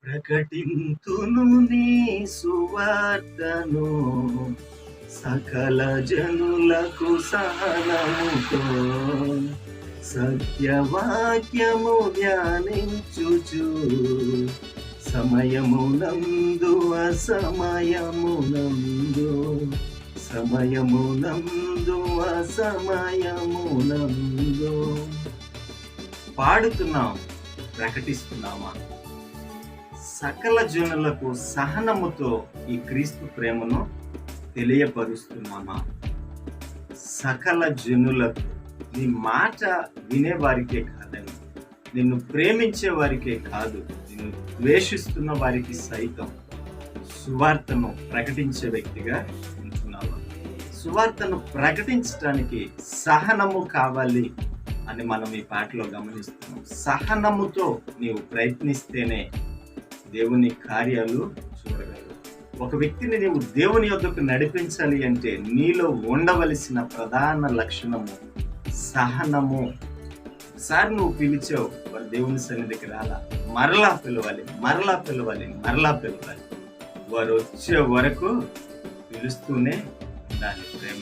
ప్రకటింతును నీ సువార్తను సకల జనులకు సహనముతో సత్యవాక్యము ధ్యానించుచు సమయమునందు అసమయమునందు అసమయమునందు పాడుతున్నాం, ప్రకటిస్తున్నామా? సకల జనులకు సహనముతో ఈ క్రీస్తు ప్రేమను తెలియపరుస్తున్నామా? సకల జనులకు, నీ మాట వినే వారికే కాదని, నిన్ను ప్రేమించే వారికే కాదు, నిన్ను ద్వేషిస్తున్న వారికి సైతం సువార్తను ప్రకటించే వ్యక్తిగా ఉంటున్నావా? సువార్తను ప్రకటించడానికి సహనము కావాలి అని మనం ఈ పాటలో గమనిస్తున్నాం. సహనముతో నీవు ప్రయత్నిస్తేనే దేవుని కార్యాలు చూడగలవు. ఒక వ్యక్తిని నీవు దేవుని యొద్దకు నడిపించాలి అంటే నీలో ఉండవలసిన ప్రధాన లక్షణము సహనము. ఒకసారి నువ్వు పిలిచావు, వారు దేవుని సన్నిధికి రాలా, మరలా పిలవాలి. వారు వచ్చే వరకు పిలుస్తూనే ఉండాలి. ప్రేమ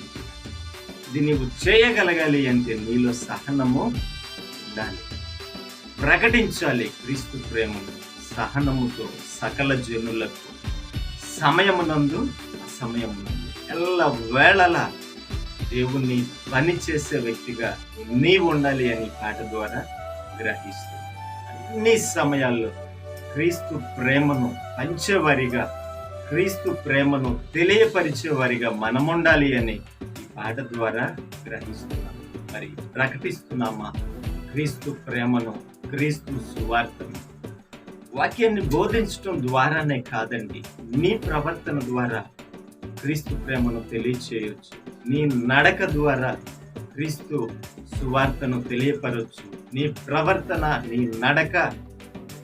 ఇది నీవు చేయగలగాలి అంటే నీలో సహనము ఉండాలి. ప్రకటించాలి క్రీస్తు ప్రేమను సహనముతో సకల జనులకు, సమయమునందు అసమయమునందు, ఎల్ల వేళలా దేవుణ్ణి పని చేసే వ్యక్తిగా నీవు ఉండాలి అని పాట ద్వారా గ్రహిస్తూ అన్ని సమయాల్లో క్రీస్తు ప్రేమను పంచేవారిగా, క్రీస్తు ప్రేమను తెలియపరిచేవారిగా మనముండాలి అని ఈ పాట ద్వారా గ్రహిస్తున్నాం. మరి ప్రకటిస్తున్నామా క్రీస్తు ప్రేమను, క్రీస్తు సువార్తను? వాక్యాన్ని బోధించడం ద్వారానే కాదండి, నీ ప్రవర్తన ద్వారా క్రీస్తు ప్రేమను తెలియచేయవచ్చు. నీ నడక ద్వారా క్రీస్తు సువార్తను తెలియపరచు. నీ ప్రవర్తన, నీ నడక,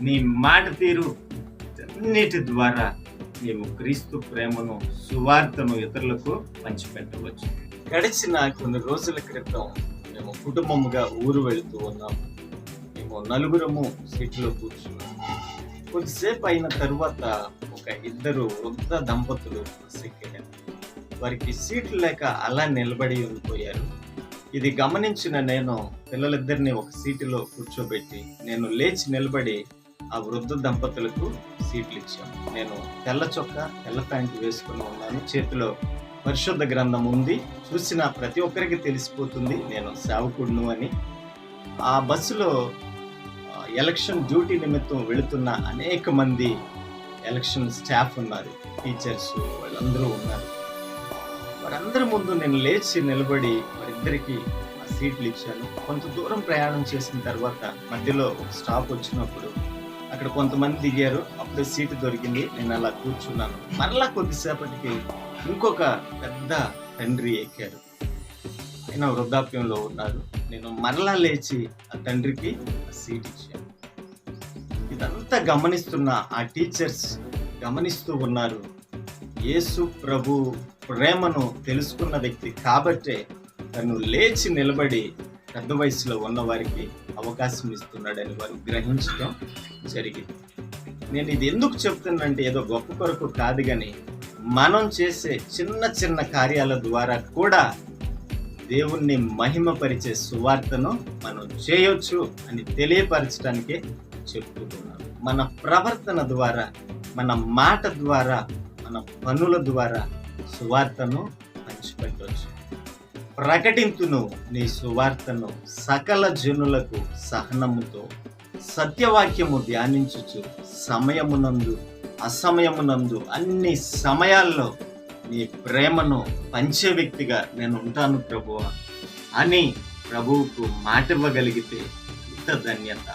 నీ మాట తీరు, అన్నిటి ద్వారా నీవు క్రీస్తు ప్రేమను, సువార్తను ఇతరులకు పంచిపెట్టవచ్చు. గడిచిన కొన్ని రోజుల క్రితం మేము కుటుంబముగా ఊరు వెళుతూ ఉన్నాము. మేము నలుగురము సీట్లో కూర్చున్నాము. కొద్దిసేపు అయిన తరువాత ఒక ఇద్దరు వృద్ధ దంపతులు ఎక్కారు. వారికి సీట్లు లేక అలా నిలబడి ఉండిపోయారు. ఇది గమనించిన నేను పిల్లలిద్దరిని ఒక సీటులో కూర్చోబెట్టి నేను లేచి నిలబడి ఆ వృద్ధ దంపతులకు సీట్లు ఇచ్చాను. నేను తెల్ల చొక్కా, తెల్ల ప్యాంటు వేసుకుని ఉన్నాను. చేతిలో పరిశుద్ధ గ్రంథం ఉంది. చూసిన ప్రతి ఒక్కరికి తెలిసిపోతుంది నేను సేవకుడును అని. ఆ బస్సులో ఎలక్షన్ డ్యూటీ నిమిత్తం వెళుతున్న అనేక మంది ఎలక్షన్ స్టాఫ్ ఉన్నారు, టీచర్స్, వాళ్ళందరూ ఉన్నారు. వారందరి ముందు నేను లేచి నిలబడి వారిద్దరికి ఆ సీట్లు ఇచ్చాను. కొంత దూరం ప్రయాణం చేసిన తర్వాత మధ్యలో ఒక స్టాప్ వచ్చినప్పుడు అక్కడ కొంతమంది దిగారు. అప్పుడే సీటు దొరికింది, నేను అలా కూర్చున్నాను. మరలా కొద్దిసేపటికి ఇంకొక పెద్ద తండ్రి ఎక్కారు. ఆయన వృద్ధాప్యంలో ఉన్నారు. నేను మరలా లేచి ఆ తండ్రికి ఆ సీట్ ఇచ్చాను. ఇదంతా గమనిస్తున్న ఆ టీచర్స్ గమనిస్తూ ఉన్నారు, యేసు ప్రభు ప్రేమను తెలుసుకున్న వ్యక్తి కాబట్టే తను లేచి నిలబడి పెద్ద వయసులో ఉన్న వారికి అవకాశం ఇస్తున్నాడని వారు గ్రహించడం జరిగింది. నేను ఇది ఎందుకు చెప్తున్నానంటే ఏదో గొప్ప కొరకు కాదు, కానీ మనం చేసే చిన్న చిన్న కార్యాల ద్వారా కూడా దేవుణ్ణి మహిమపరిచే సువార్తను మనం చేయొచ్చు అని తెలియపరచడానికే చెప్తున్నాను. మన ప్రవర్తన ద్వారా, మన మాట ద్వారా, మన పనుల ద్వారా సువార్తను పంచిపెట్టవచ్చు. ప్రకటింతును నీ సువార్తను సకల జనులకు సహనముతో సత్యవాక్యము ధ్యానించుచు సమయమునందు అసమయమునందు అన్ని సమయాల్లో నీ ప్రేమను పంచే వ్యక్తిగా నేను ఉంటాను ప్రభువా అని ప్రభువుకు మాట ఇవ్వగలిగితే ఇంత ధన్యత.